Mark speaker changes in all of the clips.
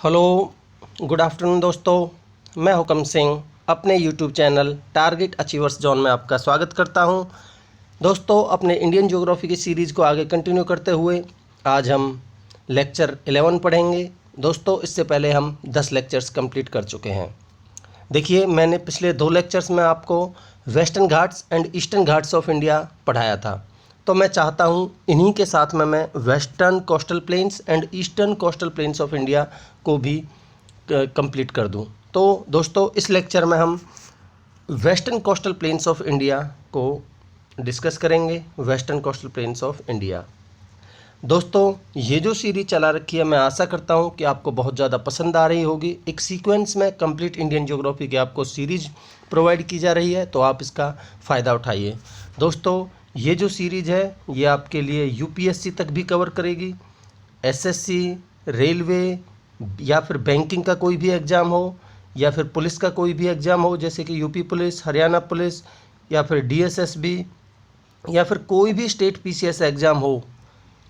Speaker 1: Hello, good afternoon दोस्तों। मैं हुकम सिंह अपने YouTube channel target achievers zone में आपका स्वागत करता हूं। दोस्तों, अपने इंडियन ज्योग्राफी की सीरीज़ को आगे कंटिन्यू करते हुए आज हम लेक्चर 11 पढ़ेंगे। दोस्तों, इससे पहले हम 10 लेक्चर्स कंप्लीट कर चुके हैं। देखिए, मैंने पिछले 2 लेक्चर्स में आपको western Ghats and eastern Ghats of India पढ़ाया था। तो मैं चाहता हूँ इन्हीं के साथ में मैं western coastal plains and eastern coastal planes of India को भी कंप्लीट कर दूं। तो दोस्तों, इस लेक्चर में हम western coastal planes of India को डिस्कस करेंगे। Western coastal planes of India. दोस्तों, ये जो सीरीज चला रखी है, मैं आशा करता हूँ कि आपको बहुत ज़्यादा पसंद आ रही होगी। एक सीक्वेंस में कंप्लीट इंडियन ज्योग्राफी की आपको सीरीज प्रोवाइड की जा रही है, तो आप इसका फ़ायदा उठाइए। दोस्तों, ये जो सीरीज है ये आपके लिए यूपीएससी तक भी कवर करेगी। एसएससी, रेलवे या फिर बैंकिंग का कोई भी एग्ज़ाम हो या फिर पुलिस का कोई भी एग्ज़ाम हो, जैसे कि यूपी पुलिस, हरियाणा पुलिस या फिर डीएसएसबी या फिर कोई भी स्टेट पीसीएस एग्ज़ाम हो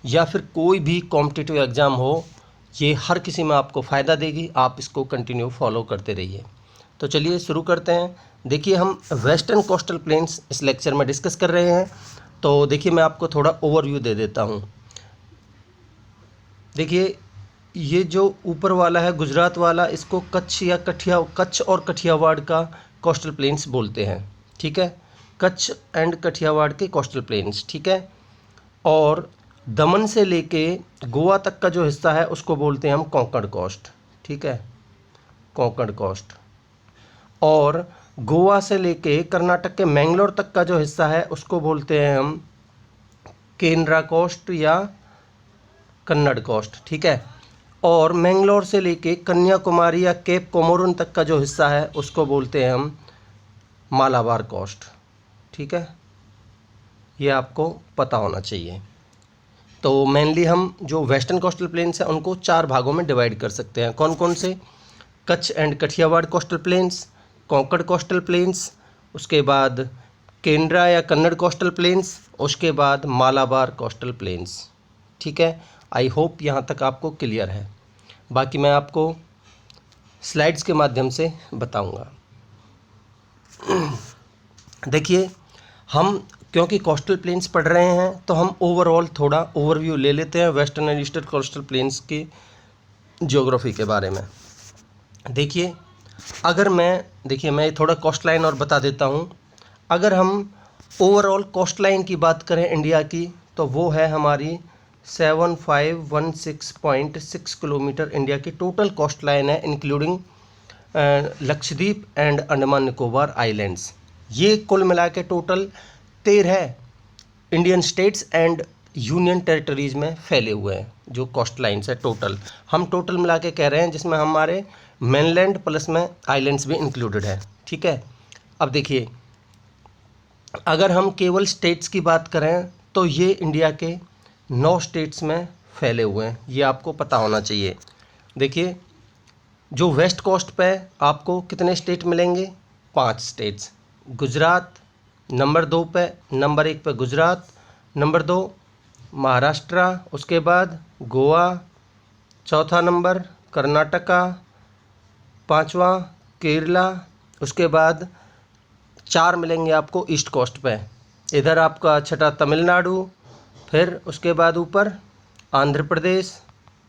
Speaker 1: या फिर कोई भी कॉम्पिटिटिव एग्ज़ाम हो, ये हर किसी में आपको फ़ायदा देगी। आप इसको कंटिन्यू फॉलो करते रहिए। तो चलिए शुरू करते हैं। देखिए, हम वेस्टर्न कोस्टल प्लेन्स इस लेक्चर में डिस्कस कर रहे हैं। तो देखिए, मैं आपको थोड़ा ओवरव्यू दे देता हूँ। देखिए, ये जो ऊपर वाला है गुजरात वाला, इसको कच्छ और कठियावाड़ का कोस्टल प्लेन्स बोलते हैं। ठीक है, कच्छ एंड कठियावाड़ के कोस्टल प्लेन्स। ठीक है, और दमन से लेके गोवा तक का जो हिस्सा है उसको बोलते हैं हम कोंकण कोस्ट। ठीक है, कोंकण कोस्ट। और गोवा से लेके कर्नाटक के मैंगलोर तक का जो हिस्सा है उसको बोलते हैं हम केनरा कोस्ट या कन्नड़ कोस्ट। ठीक है, और मैंगलोर से लेके कन्याकुमारी या केप कोमोरोन तक का जो हिस्सा है उसको बोलते हैं हम मालाबार कोस्ट। ठीक है, ये आपको पता होना चाहिए। तो मेनली हम जो वेस्टर्न कोस्टल प्लेन्स हैं उनको 4 भागों में डिवाइड कर सकते हैं। कौन कौन से? Kutch and Kathiawar coastal planes, Konkan coastal planes, उसके बाद केनरा या कन्नड़ कोस्टल प्लेन्स, उसके बाद मालाबार कोस्टल प्लेन्स। ठीक है, आई होप यहाँ तक आपको क्लियर है। बाकी मैं आपको स्लाइड्स के माध्यम से बताऊँगा। देखिए, हम क्योंकि कोस्टल प्लेन्स पढ़ रहे हैं तो हम ओवरऑल थोड़ा ओवरव्यू ले लेते हैं western and eastern coastal planes की ज्योग्राफी के बारे में। देखिए, मैं थोड़ा कोस्ट लाइन और बता देता हूँ। अगर हम ओवरऑल कोस्ट लाइन की बात करें इंडिया की, तो वो है हमारी 7516.6 किलोमीटर इंडिया की टोटल कोस्ट लाइन है, including Lakshadweep and Andaman Nicobar islands. ये कुल मिला के total 13 Indian states and union territories में फैले हुए हैं जो कोस्ट लाइन्स है। टोटल हम टोटल मिला के कह रहे हैं, जिसमें हमारे मेनलैंड प्लस में आइलैंड्स भी इंक्लूडेड है। ठीक है, अब देखिए, अगर हम केवल स्टेट्स की बात करें तो ये इंडिया के 9 स्टेट्स में फैले हुए हैं, ये आपको पता होना चाहिए। देखिए, जो वेस्ट कोस्ट पे आपको कितने स्टेट मिलेंगे? 5 स्टेट्स। गुजरात नंबर 2 पे, नंबर 1 पे गुजरात, नंबर 2 महाराष्ट्र, उसके बाद गोवा, चौथा नंबर कर्नाटका, 5वां केरला, उसके बाद 4 मिलेंगे आपको ईस्ट कोस्ट पे। इधर आपका छठा तमिलनाडु, फिर उसके बाद ऊपर आंध्र प्रदेश,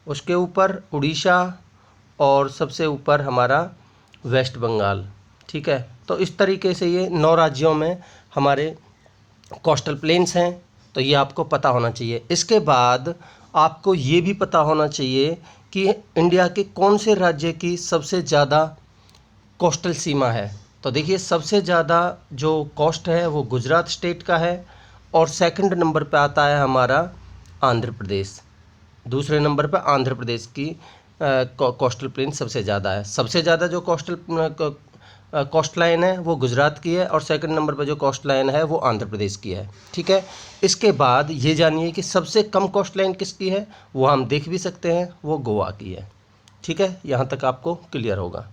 Speaker 1: उसके ऊपर उड़ीसा और सबसे ऊपर हमारा वेस्ट बंगाल। ठीक है, तो इस तरीके से ये 9 राज्यों में हमारे कोस्टल प्लेन्स हैं। तो ये आपको पता होना चाहिए। इसके बाद आपको ये भी पता होना चाहिए कि इंडिया के कौन से राज्य की सबसे ज़्यादा कोस्टल सीमा है। तो देखिए, सबसे ज़्यादा जो कोस्ट है वो गुजरात स्टेट का है, और सेकंड नंबर पे आता है हमारा आंध्र प्रदेश। दूसरे नंबर पे आंध्र प्रदेश की कोस्टल प्लेन सबसे ज़्यादा है। सबसे ज़्यादा जो कोस्ट लाइन है वो गुजरात की है, और सेकंड नंबर पे जो कोस्ट लाइन है वो आंध्र प्रदेश की है। ठीक है, इसके बाद ये जानिए कि सबसे कम कोस्ट लाइन किसकी है, वो हम देख भी सकते हैं, वो गोवा की है। ठीक है, यहाँ तक आपको क्लियर होगा।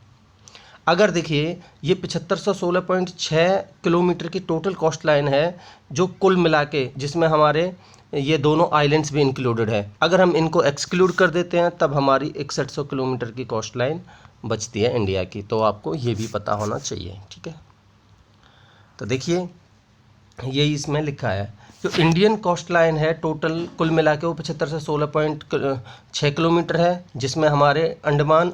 Speaker 1: अगर देखिए ये 7516.6 किलोमीटर की टोटल कोस्ट लाइन है जो कुल मिला के, जिसमें हमारे ये दोनों आइलैंड्स भी इंक्लूडेड है। अगर हम इनको एक्सक्लूड कर देते हैं तब हमारी 6100 किलोमीटर की कोस्ट लाइन बचती है इंडिया की। तो आपको ये भी पता होना चाहिए, ठीक है। तो देखिए यही इसमें लिखा है, जो इंडियन कोस्ट लाइन है टोटल कुल मिला के वो 75 से 16.6 किलोमीटर है, जिसमें हमारे अंडमान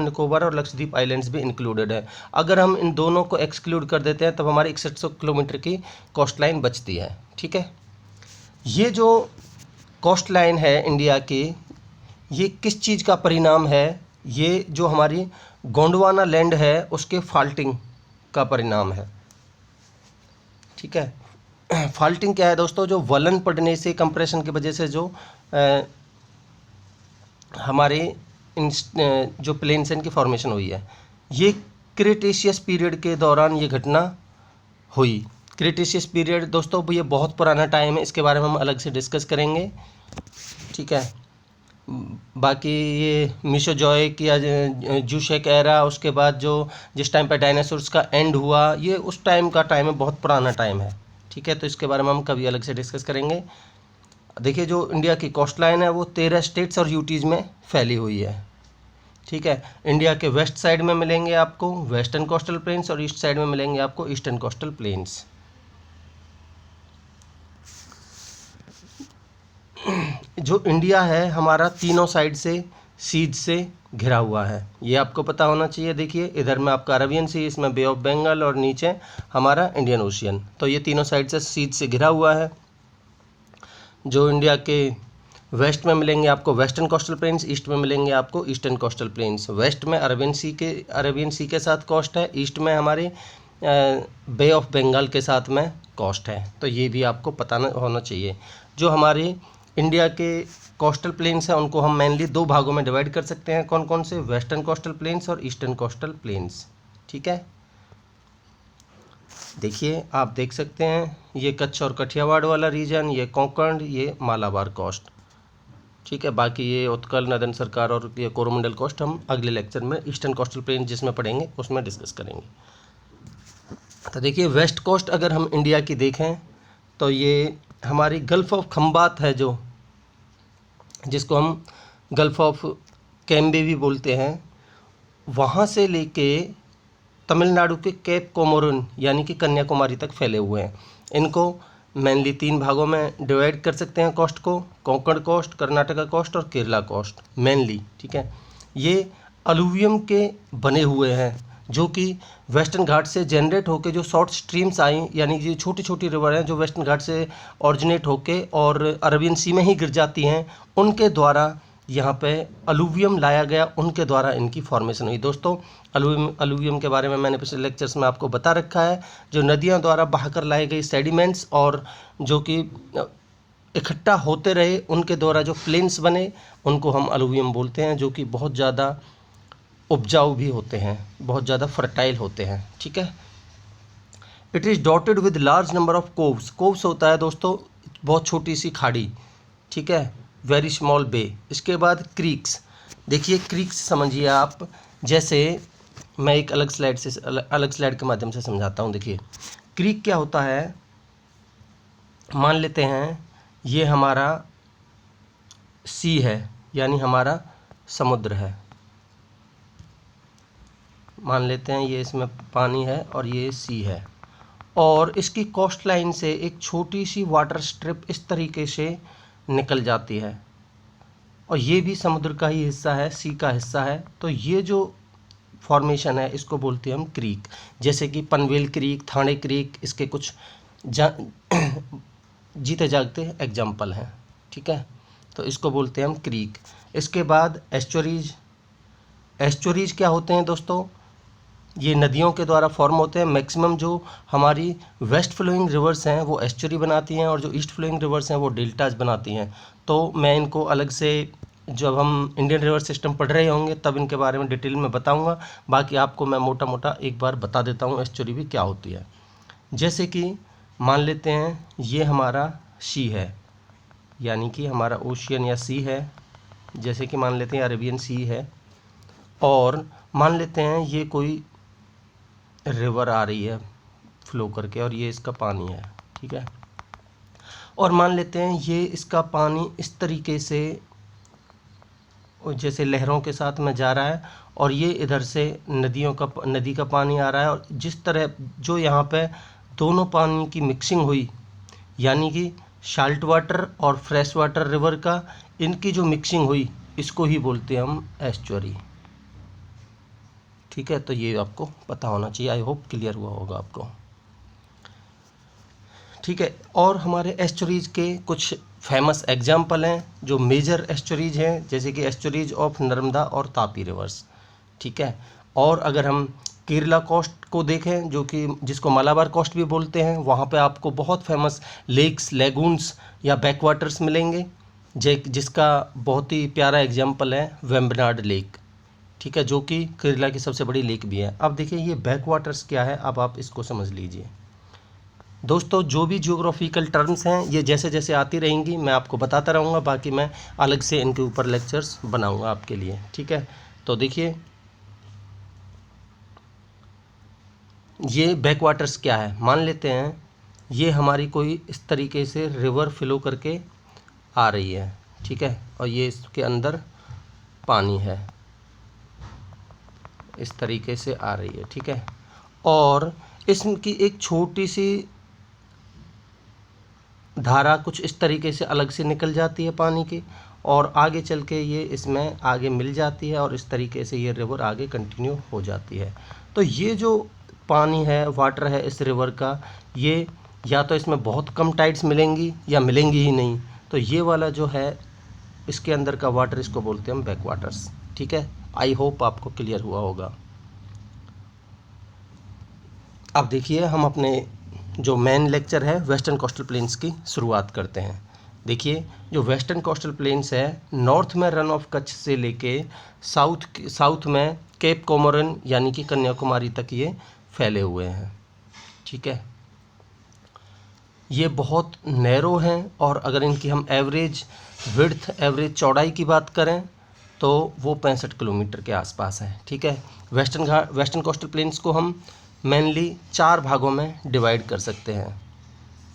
Speaker 1: निकोबार और लक्षद्वीप आइलैंड्स भी इंक्लूडेड है। अगर हम इन दोनों को एक्सक्लूड कर देते हैं तब हमारी 6100 किलोमीटर की कोस्ट लाइन बचती है, ठीक है। ये जो कोस्ट लाइन है इंडिया की, ये किस चीज़ का परिणाम है? ये जो हमारी गोंडवाना लैंड है उसके फाल्टिंग का परिणाम है, ठीक है। फाल्टिंग क्या है दोस्तों? जो वलन पड़ने से, कंप्रेशन की वजह से जो हमारे जो प्लेन्स हैं इनकी फॉर्मेशन हुई है, ये क्रिटेशियस पीरियड के दौरान ये घटना हुई। क्रिटेशियस पीरियड दोस्तों ये बहुत पुराना टाइम है, इसके बारे में हम अलग से डिस्कस करेंगे, ठीक है। बाकी ये मीसोजोइक या जूशेक एरा, उसके बाद जो जिस टाइम पर डायनासोर्स का एंड हुआ, ये उस टाइम का टाइम है, बहुत पुराना टाइम है, ठीक है। तो इसके बारे में हम कभी अलग से डिस्कस करेंगे। देखिए जो इंडिया की कोस्ट लाइन है वो 13 स्टेट्स और यूटीज़ में फैली हुई है, ठीक है। इंडिया के वेस्ट साइड में मिलेंगे आपको वेस्टर्न कोस्टल प्लेन्स और ईस्ट साइड में मिलेंगे आपको ईस्टर्न कोस्टल प्लेन्स। जो इंडिया है हमारा तीनों साइड से सीज से घिरा हुआ है, ये आपको पता होना चाहिए। देखिए इधर में आपका अरेबियन सी, इसमें बे ऑफ बंगाल और नीचे हमारा इंडियन ओशियन, तो ये तीनों साइड से सीज से घिरा हुआ है। जो इंडिया के वेस्ट में मिलेंगे आपको वेस्टर्न कोस्टल प्लेन्स, ईस्ट में मिलेंगे आपको ईस्टर्न कोस्टल प्लेन्स। वेस्ट में अरेबियन सी के साथ कोस्ट है, ईस्ट में हमारे बे ऑफ बंगाल के साथ में कोस्ट है, तो ये भी आपको पता होना चाहिए। जो हमारे इंडिया के कोस्टल प्लेन्स हैं उनको हम मेनली दो भागों में डिवाइड कर सकते हैं। कौन कौन से? वेस्टर्न कोस्टल प्लेन्स और ईस्टर्न कोस्टल प्लेन्स, ठीक है। देखिए आप देख सकते हैं ये कच्छ और कठियावाड़ वाला रीजन, ये कोंकण, ये मालाबार कोस्ट, ठीक है। बाकी ये उत्कल, नदन सरकार और ये कोरोमंडल कोस्ट हम अगले लेक्चर में ईस्टर्न कोस्टल प्लेन जिसमें पढ़ेंगे उसमें डिस्कस करेंगे। तो देखिए वेस्ट कोस्ट अगर हम इंडिया की देखें तो ये हमारी गल्फ़ ऑफ खंबात है, जो जिसको हम गल्फ़ ऑफ कैम्बे भी बोलते हैं, वहाँ से लेके तमिलनाडु के केप कोमोरिन यानी कि कन्याकुमारी तक फैले हुए हैं। इनको मेनली तीन भागों में डिवाइड कर सकते हैं कोस्ट को, कोंकण कोस्ट, कर्नाटका कोस्ट और केरला कोस्ट मेनली, ठीक है। ये अलुवियम के बने हुए हैं जो कि वेस्टर्न घाट से जनरेट होके जो शॉर्ट स्ट्रीम्स आई, यानी ये छोटी छोटी रिवर हैं जो वेस्टर्न घाट से ऑरिजिनेट होके और अरबियन सी में ही गिर जाती हैं, उनके द्वारा यहाँ पे अलुवियम लाया गया, उनके द्वारा इनकी फॉर्मेशन हुई। दोस्तों अलुवियम के बारे में मैंने पिछले लेक्चर्स में आपको बता रखा है, जो नदियों द्वारा बहाकर लाई गई सेडिमेंट्स और जो कि इकट्ठा होते रहे उनके द्वारा जो प्लेन्स बने उनको हम अलुवियम बोलते हैं, जो कि बहुत ज़्यादा उपजाऊ भी होते हैं, बहुत ज़्यादा फर्टाइल होते हैं, ठीक है। It is dotted with large number of coves. Coves होता है दोस्तों बहुत छोटी सी खाड़ी, ठीक है, वेरी स्मॉल बे। इसके बाद क्रीक्स, देखिए क्रीक्स समझिए आप, जैसे मैं एक अलग स्लाइड के माध्यम से समझाता हूँ। देखिए क्रीक क्या होता है, मान लेते हैं ये हमारा सी है यानी हमारा समुद्र है, मान लेते हैं ये इसमें पानी है और ये सी है, और इसकी कोस्ट लाइन से एक छोटी सी वाटर स्ट्रिप इस तरीके से निकल जाती है और ये भी समुद्र का ही हिस्सा है, सी का हिस्सा है। तो ये जो फॉर्मेशन है इसको बोलते हैं हम क्रीक, जैसे कि पनवेल क्रीक, थाने क्रीक, इसके कुछ जीते जागते एग्जाम्पल हैं, ठीक है। तो इसको बोलते हैं हम क्रीक। इसके बाद एस्चुरीज। एस्चुरीज क्या होते हैं दोस्तों? ये नदियों के द्वारा फॉर्म होते हैं। मैक्सिमम जो हमारी वेस्ट फ्लोइंग रिवर्स हैं वो एस्चुरी बनाती हैं और जो ईस्ट फ्लोइंग रिवर्स हैं वो डेल्टाज बनाती हैं। तो मैं इनको अलग से जब हम इंडियन रिवर सिस्टम पढ़ रहे होंगे तब इनके बारे में डिटेल में बताऊंगा। बाकी आपको मैं मोटा मोटा एक बार बता देता हूँ एस्चुरी भी क्या होती है। जैसे कि मान लेते हैं ये हमारा सी है, यानी कि हमारा ओशियन या सी है, जैसे कि मान लेते हैं अरेबियन सी है, और मान लेते हैं ये कोई रिवर आ रही है फ्लो करके और ये इसका पानी है, ठीक है। और मान लेते हैं ये इसका पानी इस तरीके से जैसे लहरों के साथ में जा रहा है और ये इधर से नदी का पानी आ रहा है, और जिस तरह जो यहाँ पे दोनों पानी की मिक्सिंग हुई, यानी कि साल्ट वाटर और फ्रेश वाटर रिवर का इनकी जो मिक्सिंग हुई, इसको ही बोलते हैं हम एस्चुअरी, ठीक है। तो ये आपको पता होना चाहिए, आई होप क्लियर हुआ होगा आपको, ठीक है। और हमारे एस्चुरीज के कुछ फेमस एग्जाम्पल हैं जो मेजर एस्चुरीज हैं, जैसे कि एस्चुरीज ऑफ नर्मदा और तापी रिवर्स, ठीक है। और अगर हम केरला कोस्ट को देखें, जो कि जिसको मलाबार कोस्ट भी बोलते हैं, वहाँ पे आपको बहुत फेमस लेक्स, लेगून्स या बैकवाटर्स मिलेंगे, जिसका बहुत ही प्यारा एग्जाम्पल है वेम्बनाड लेक, ठीक है, जो कि केरला की सबसे बड़ी लेक भी है। अब देखिए ये बैकवाटर्स क्या है, अब आप इसको समझ लीजिए। दोस्तों जो भी जियोग्राफिकल टर्म्स हैं ये जैसे जैसे आती रहेंगी मैं आपको बताता रहूँगा, बाकी मैं अलग से इनके ऊपर लेक्चर्स बनाऊँगा आपके लिए, ठीक है। तो देखिए ये बैकवाटर्स क्या है, मान लेते हैं ये हमारी कोई इस तरीके से रिवर फ्लो करके आ रही है, ठीक है, और ये इसके अंदर पानी है, इस तरीके से आ रही है, ठीक है। और इसकी एक छोटी सी धारा कुछ इस तरीके से अलग से निकल जाती है पानी की, और आगे चल के ये इसमें आगे मिल जाती है, और इस तरीके से ये रिवर आगे कंटिन्यू हो जाती है। तो ये जो पानी है, वाटर है इस रिवर का, ये या तो इसमें बहुत कम टाइड्स मिलेंगी या मिलेंगी ही नहीं। तो ये वाला जो है इसके अंदर का वाटर, इसको बोलते हैं हम बैक वाटर्स, ठीक है। आई होप आपको क्लियर हुआ होगा। अब देखिए हम अपने जो मेन लेक्चर है वेस्टर्न कोस्टल प्लेन्स की शुरुआत करते हैं। देखिए जो वेस्टर्न कोस्टल प्लेन्स है, नॉर्थ में रन ऑफ कच्छ से लेके साउथ में केप कोमोरन यानी कि कन्याकुमारी तक ये फैले हुए हैं, ठीक है। ये बहुत नैरो हैं, और अगर इनकी हम एवरेज विड्थ, एवरेज चौड़ाई की बात करें तो वो 65 किलोमीटर के आसपास है, ठीक है। वेस्टर्न कोस्टल प्लेन्स को हम मेनली 4 भागों में डिवाइड कर सकते हैं,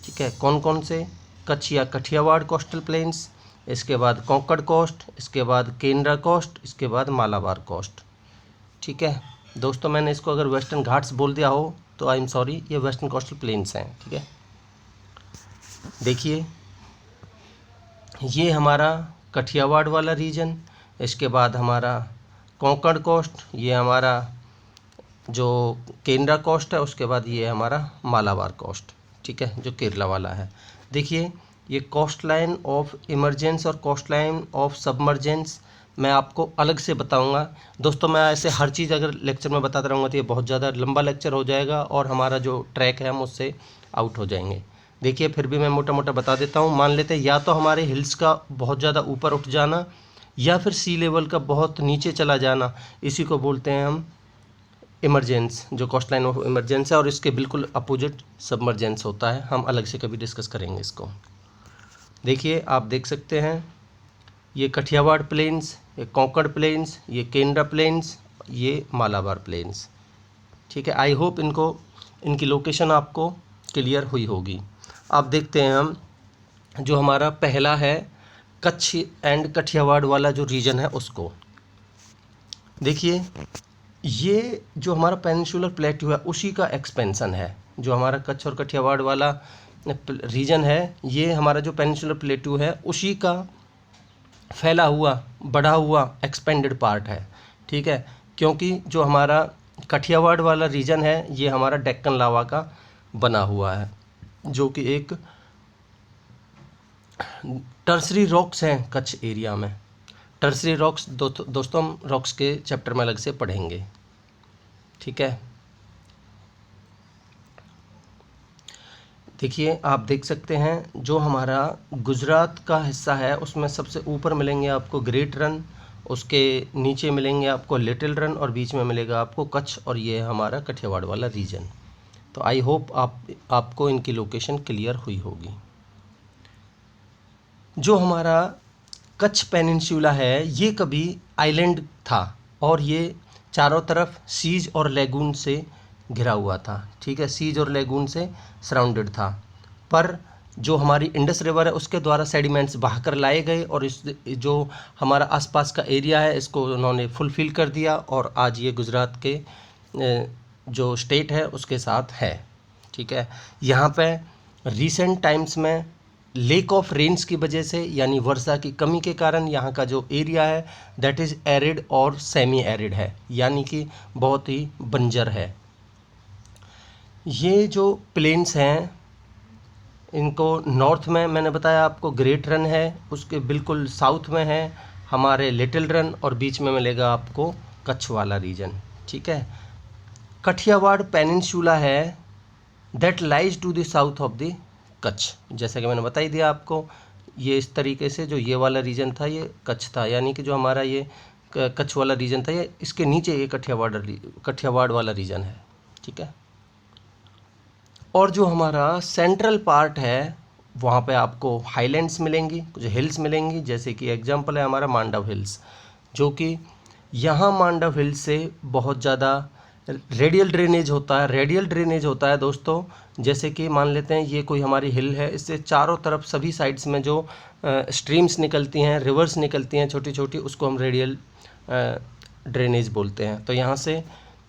Speaker 1: ठीक है। कौन कौन से? कच्छ या कठियावाड़ कोस्टल प्लेन्स, इसके बाद कोंकण कोस्ट, इसके बाद केंद्रा कोस्ट, इसके बाद मालाबार कोस्ट, ठीक है। दोस्तों मैंने इसको अगर वेस्टर्न घाट्स बोल दिया हो तो आई एम सॉरी, ये वेस्टर्न कोस्टल प्लेन्स हैं, ठीक है। देखिए ये हमारा कठियावाड़ वाला रीजन, इसके बाद हमारा कोंकण कोस्ट, ये हमारा जो केंद्रा कोस्ट है, उसके बाद ये हमारा मालाबार कोस्ट, ठीक है, जो केरला वाला है। देखिए ये कोस्ट लाइन ऑफ इमरजेंस और कोस्ट लाइन ऑफ सबमर्जेंस मैं आपको अलग से बताऊंगा। दोस्तों मैं ऐसे हर चीज़ अगर लेक्चर में बताता रहूँगा तो ये बहुत ज़्यादा लंबा लेक्चर हो जाएगा और हमारा जो ट्रैक है हम उससे आउट हो जाएंगे। देखिए फिर भी मैं मोटा मोटा बता देता हूँ। मान लेते हैं या तो हमारे हिल्स का बहुत ज़्यादा ऊपर उठ जाना या फिर सी लेवल का बहुत नीचे चला जाना, इसी को बोलते हैं हम इमरजेंस, जो कोस्ट लाइन ऑफ इमरजेंस है, और इसके बिल्कुल अपोजिट सबमर्जेंस होता है। हम अलग से कभी डिस्कस करेंगे इसको। देखिए आप देख सकते हैं ये कठियावाड़ प्लेन्स, ये कोंकण प्लेन्स, ये केंद्रा प्लेन्स, ये मालाबार प्लेन्स, ठीक है। आई होप इनकी लोकेशन आपको क्लियर हुई होगी। अब देखते हैं हम जो हमारा पहला है कच्छ एंड कठियावाड़ वाला जो रीजन है उसको। देखिए ये जो हमारा पेनिनसुलर प्लेट्यू है उसी का एक्सपेंसन है। जो हमारा कच्छ और कठियावाड़ वाला रीजन है, ये हमारा जो पेनिनसुलर प्लेट्यू है उसी का फैला हुआ, बढ़ा हुआ एक्सपेंडेड पार्ट है, ठीक है। क्योंकि जो हमारा कठियावाड़ वाला रीजन है ये हमारा डेक्कन लावा का बना हुआ है, जो कि एक टर्सरी रॉक्स हैं कच्छ एरिया में। टर्सरी रॉक्स दोस्तों हम रॉक्स के चैप्टर में अलग से पढ़ेंगे, ठीक है। देखिए आप देख सकते हैं जो हमारा गुजरात का हिस्सा है उसमें सबसे ऊपर मिलेंगे आपको ग्रेट रन, उसके नीचे मिलेंगे आपको लिटिल रन, और बीच में मिलेगा आपको कच्छ, और ये है हमारा कठियावाड़ वाला रीजन। तो आई होप आपको इनकी लोकेशन क्लियर हुई होगी। जो हमारा कच्छ पेनिनसुला है ये कभी आइलैंड था, और ये चारों तरफ सीज और लेगून से घिरा हुआ था, ठीक है, सीज और लेगून से सराउंडेड था। पर जो हमारी इंडस रिवर है उसके द्वारा सेडिमेंट्स बहाकर लाए गए और इस जो हमारा आसपास का एरिया है इसको उन्होंने फुलफिल कर दिया और आज ये गुजरात के जो स्टेट है उसके साथ है, ठीक है। यहाँ पे रिसेंट टाइम्स में लेक ऑफ रेन्स की वजह से यानी वर्षा की कमी के कारण यहाँ का जो एरिया है दैट इज़ एरिड और सेमी एरिड है, यानी कि बहुत ही बंजर है। ये जो प्लेन्स हैं इनको नॉर्थ में मैंने बताया आपको ग्रेट रन है, उसके बिल्कुल साउथ में है हमारे लिटिल रन और बीच में मिलेगा आपको कच्छ वाला रीजन, ठीक है। कठियावाड़ पेनिनसुला है that lies to the south of the Kutch, जैसा कि मैंने बता ही दिया आपको। ये इस तरीके से जो ये वाला रीजन था ये कच्छ था, यानी कि जो हमारा ये कच्छ वाला रीजन था ये इसके नीचे ये कठियावाड़ वाला रीजन है, ठीक है। और जो हमारा सेंट्रल पार्ट है वहाँ पे आपको हाईलैंड्स मिलेंगी, कुछ हिल्स मिलेंगी, जैसे कि एग्जांपल है हमारा मांडव हिल्स, जो कि यहाँ मांडव हिल्स से बहुत ज़्यादा रेडियल ड्रेनेज होता है। रेडियल ड्रेनेज होता है दोस्तों, जैसे कि मान लेते हैं ये कोई हमारी हिल है, इससे चारों तरफ सभी साइड्स में जो स्ट्रीम्स निकलती हैं, रिवर्स निकलती हैं छोटी छोटी, उसको हम रेडियल ड्रेनेज बोलते हैं। तो यहाँ से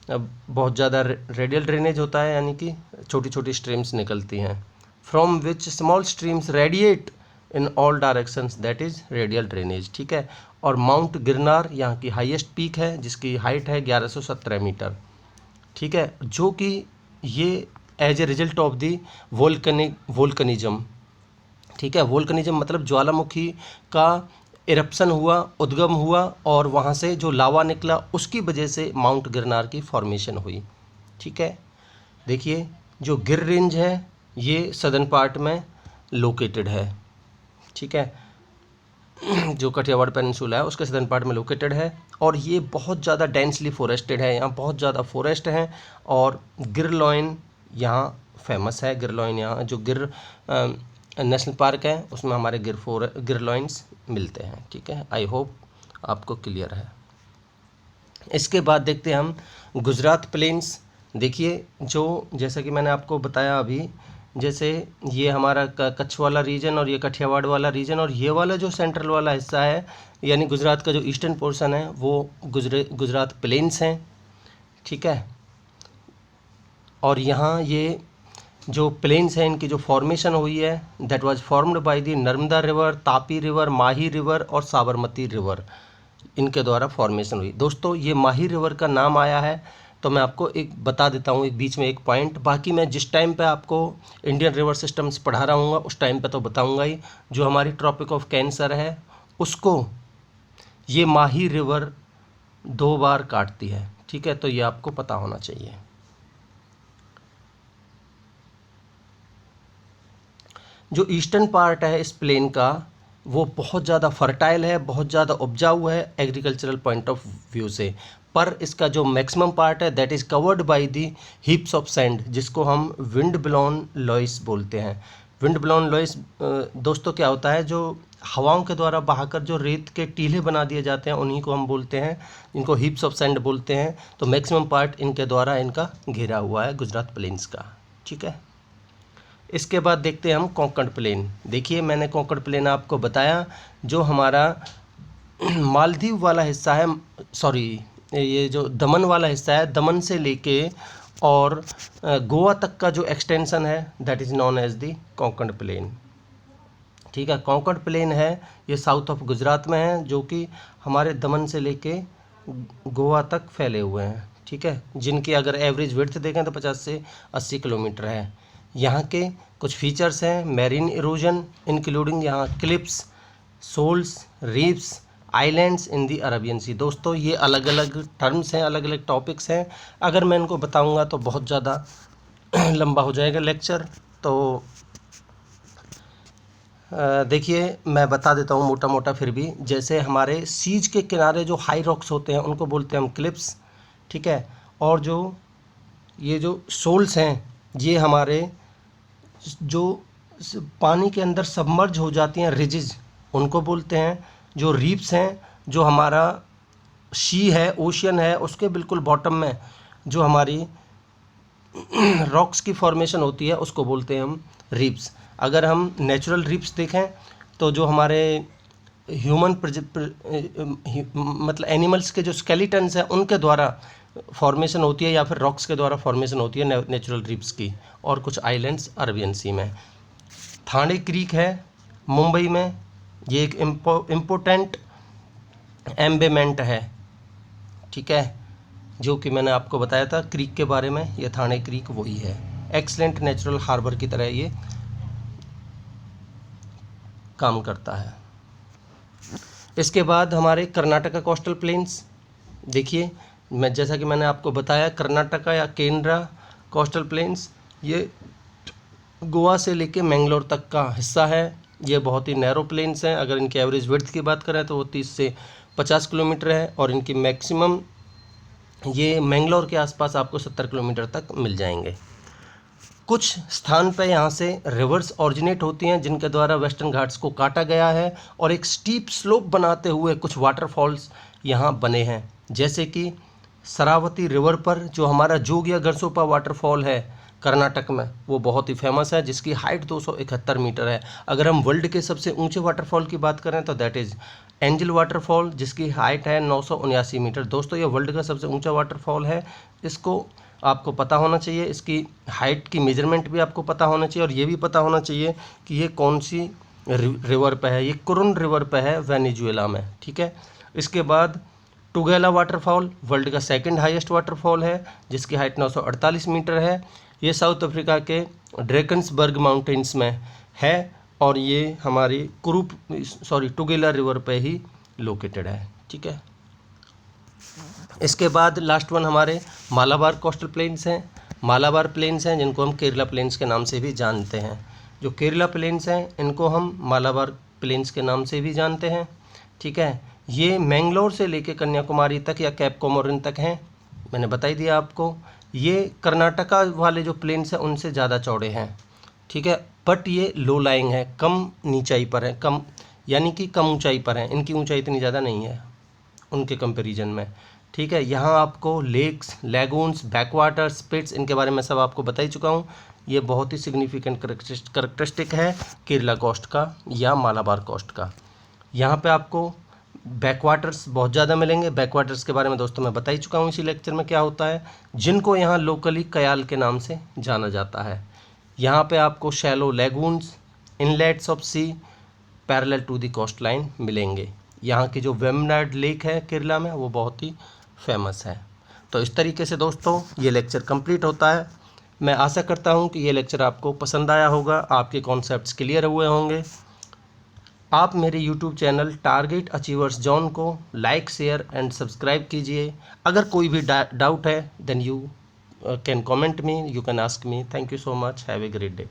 Speaker 1: बहुत ज़्यादा रेडियल ड्रेनेज होता है, यानी कि छोटी छोटी स्ट्रीम्स निकलती हैं। From which small streams radiate in all directions that is radial drainage, ठीक है। और माउंट गिरनार यहाँ की हाईएस्ट पीक है जिसकी हाइट है 1117 मीटर, ठीक है, जो कि ये as a result of the volcanism, ठीक है। वोल्कनिज्म मतलब ज्वालामुखी का इरप्शन हुआ, उद्गम हुआ और वहाँ से जो लावा निकला उसकी वजह से माउंट गिरनार की फॉर्मेशन हुई, ठीक है। देखिए जो गिर रेंज है ये सदर्न पार्ट में लोकेटेड है, ठीक है, जो कठियावाड़ पेनिनसुला है उसके सदर्न पार्ट में लोकेटेड है और ये बहुत ज़्यादा डेंसली फॉरेस्टेड है, यहाँ बहुत ज़्यादा फॉरेस्ट हैं। और गिरलॉइन यहाँ फेमस है, गिरलॉइन यहाँ जो गिर नेशनल पार्क है उसमें हमारे गिरलॉइंस मिलते हैं, ठीक है। आई होप आपको क्लियर है। इसके बाद देखते हैं हम गुजरात प्लेन्स। देखिए जो जैसा कि मैंने आपको बताया अभी, जैसे ये हमारा कच्छ वाला रीजन और ये कठियावाड़ वाला रीजन और ये वाला जो सेंट्रल वाला हिस्सा है यानी गुजरात का जो ईस्टर्न पोर्शन है वो गुजरात प्लेन्स हैं, ठीक है। और यहाँ ये जो प्लेन्स हैं इनकी जो फॉर्मेशन हुई है that was formed by the Narmada river, Tapi river, Mahi river और साबरमती रिवर, इनके द्वारा फॉर्मेशन हुई। दोस्तों ये माही रिवर का नाम आया है तो मैं आपको एक बता देता हूँ एक बीच में एक पॉइंट, बाकी मैं जिस टाइम पे आपको इंडियन रिवर सिस्टम्स पढ़ा रहा हूँ उस टाइम पे तो बताऊँगा ही। जो हमारी ट्रॉपिक ऑफ कैंसर है उसको ये माही रिवर 2 बार काटती है, ठीक है, तो ये आपको पता होना चाहिए। जो ईस्टर्न पार्ट है इस प्लेन का वो बहुत ज़्यादा फर्टाइल है, बहुत ज़्यादा उपजाऊ है एग्रीकल्चरल पॉइंट ऑफ व्यू से, पर इसका जो मैक्सिमम पार्ट है that is covered by the heaps of sand, जिसको हम विंड ब्लोन लॉइस बोलते हैं। विंड ब्लोन लॉइस दोस्तों क्या होता है, जो हवाओं के द्वारा बहाकर जो रेत के टीले बना दिए जाते हैं उन्हीं को हम बोलते हैं, इनको हीप्स ऑफ सैंड बोलते हैं। तो मैक्सिमम पार्ट इनके द्वारा इनका घेरा हुआ है गुजरात प्लेन्स का, ठीक है। इसके बाद देखते हैं हम कोंकण प्लेन। देखिए मैंने कोंकण प्लेन आपको बताया, जो हमारा मालदीव वाला हिस्सा है, सॉरी ये जो दमन वाला हिस्सा है, दमन से लेके और गोवा तक का जो एक्सटेंशन है that is known as the Konkan plain, ठीक है। कोंकण प्लेन है ये साउथ ऑफ गुजरात में है, जो कि हमारे दमन से लेके गोवा तक फैले हुए हैं, ठीक है, जिनकी अगर एवरेज विड्थ देखें तो 50 से 80 किलोमीटर है। यहाँ के कुछ फीचर्स हैं, मैरीन इरोजन इंक्लूडिंग यहाँ क्लिप्स, सोल्स, रीफ्स, आइलैंड्स इन दी अरबियन सी। दोस्तों ये अलग अलग टर्म्स हैं, अलग अलग टॉपिक्स हैं, अगर मैं इनको बताऊंगा तो बहुत ज़्यादा लंबा हो जाएगा लेक्चर। तो देखिए मैं बता देता हूँ मोटा मोटा फिर भी। जैसे हमारे सीज के किनारे जो हाई रॉक्स होते हैं उनको बोलते हैं हम क्लिप्स, ठीक है। और जो ये जो सोल्स हैं ये हमारे जो पानी के अंदर सबमर्ज हो जाती हैं रिजिज, उनको बोलते हैं। जो रीफ्स हैं जो हमारा सी है, ओशियन है, उसके बिल्कुल बॉटम में जो हमारी रॉक्स की फॉर्मेशन होती है उसको बोलते हैं हम रीफ्स। अगर हम नेचुरल रीफ्स देखें तो जो हमारे ह्यूमन मतलब एनिमल्स के जो स्केलेटन्स हैं उनके द्वारा फॉर्मेशन होती है, या फिर रॉक्स के द्वारा फॉर्मेशन होती है नेचुरल रीफ्स की, और कुछ आइलैंड्स अरबियन सी में। थाने क्रीक है मुंबई में, ये एक इम्पोर्टेंट एम्बेमेंट है, ठीक है, जो कि मैंने आपको बताया था क्रीक के बारे में। ये थाने क्रीक वही है, एक्सलेंट नेचुरल हार्बर की तरह ये काम करता है। इसके बाद हमारे कर्नाटका कोस्टल प्लेन्स देखिए, मैं जैसा कि मैंने आपको बताया कर्नाटका या केंद्रा कोस्टल प्लेन्स ये गोवा से लेके मैंगलोर तक का हिस्सा है। ये बहुत ही नैरो प्लेन्स हैं। अगर इनकी एवरेज विड्थ की बात करें तो वो 30 से 50 किलोमीटर है, और इनकी मैक्सिमम ये मैंगलोर के आसपास आपको 70 किलोमीटर तक मिल जाएंगे। कुछ स्थान पे यहाँ से रिवर्स ऑरिजिनेट होती हैं जिनके द्वारा वेस्टर्न घाट्स को काटा गया है, और एक स्टीप स्लोप बनाते हुए कुछ वाटरफॉल्स यहाँ बने हैं, जैसे कि शरावती रिवर पर जो हमारा जोगिया गरसोपा वाटरफॉल है कर्नाटक में, वो बहुत ही फेमस है, जिसकी हाइट 271 मीटर है। अगर हम वर्ल्ड के सबसे ऊंचे वाटरफॉल की बात करें तो दैट इज़ एंजल वाटरफॉल, जिसकी हाइट है 979 मीटर। दोस्तों ये वर्ल्ड का सबसे ऊंचा वाटरफॉल है, इसको आपको पता होना चाहिए। इसकी हाइट की मेजरमेंट भी आपको पता होना चाहिए, और ये भी पता होना चाहिए कि ये कौन सी रिवर पे है। ये कुरुन रिवर पे है वेनेजुएला में, ठीक है। इसके बाद टुगेला वाटरफॉल वर्ल्ड का सेकंड हाईएस्ट वाटरफॉल है, जिसकी हाइट 948 मीटर है। ये साउथ अफ्रीका के ड्रैकन्सबर्ग माउंटेन्स में है, और ये हमारी टुगेला रिवर पे ही लोकेटेड है, ठीक है। इसके बाद लास्ट वन हमारे मालाबार कोस्टल प्लेन्स हैं। मालाबार प्लेन्स हैं जिनको हम केरला प्लेन्स के नाम से भी जानते हैं। जो केरला प्लेन्स हैं इनको हम मालाबार प्लेन्स के नाम से भी जानते हैं, ठीक है। ये मैंगलोर से लेके कन्याकुमारी तक या कैप कोमोरिन तक हैं, मैंने बता ही दिया आपको। ये कर्नाटका वाले जो प्लेन्स हैं उनसे ज़्यादा चौड़े हैं, ठीक है, बट ये लो लाइंग है, कम नीचाई पर है, कम यानी कि कम ऊंचाई पर है, इनकी ऊंचाई इतनी ज़्यादा नहीं है उनके कंपैरिजन में, ठीक है। यहाँ आपको लेक्स, लैगून्स, बैकवाटर्स, स्पिट्स, इनके बारे में सब आपको बता ही चुका हूँ। ये बहुत ही सिग्निफिकेंट करेक्टरिस्टिक है केरला कोस्ट का या मालाबार कोस्ट का। यहाँ पे आपको बैकवाटर्स बहुत ज़्यादा मिलेंगे। बैकवाटर्स के बारे में दोस्तों मैं बता ही चुका हूँ इसी लेक्चर में क्या होता है, जिनको यहाँ लोकली कयाल के नाम से जाना जाता है। यहाँ पे आपको shallow lagoons, inlets of sea parallel to the coast line मिलेंगे। यहाँ की जो वेम्बनाड लेक है केरला में वो बहुत ही फेमस है। तो इस तरीके से दोस्तों ये लेक्चर कंप्लीट होता है। मैं आशा करता हूँ कि ये लेक्चर आपको पसंद आया होगा, आपके कॉन्सेप्ट्स क्लियर हुए होंगे। आप मेरे YouTube channel target achievers zone को लाइक, शेयर एंड सब्सक्राइब कीजिए। अगर कोई भी डाउट है then you can comment me, you can ask me. Thank you so much, have a great day.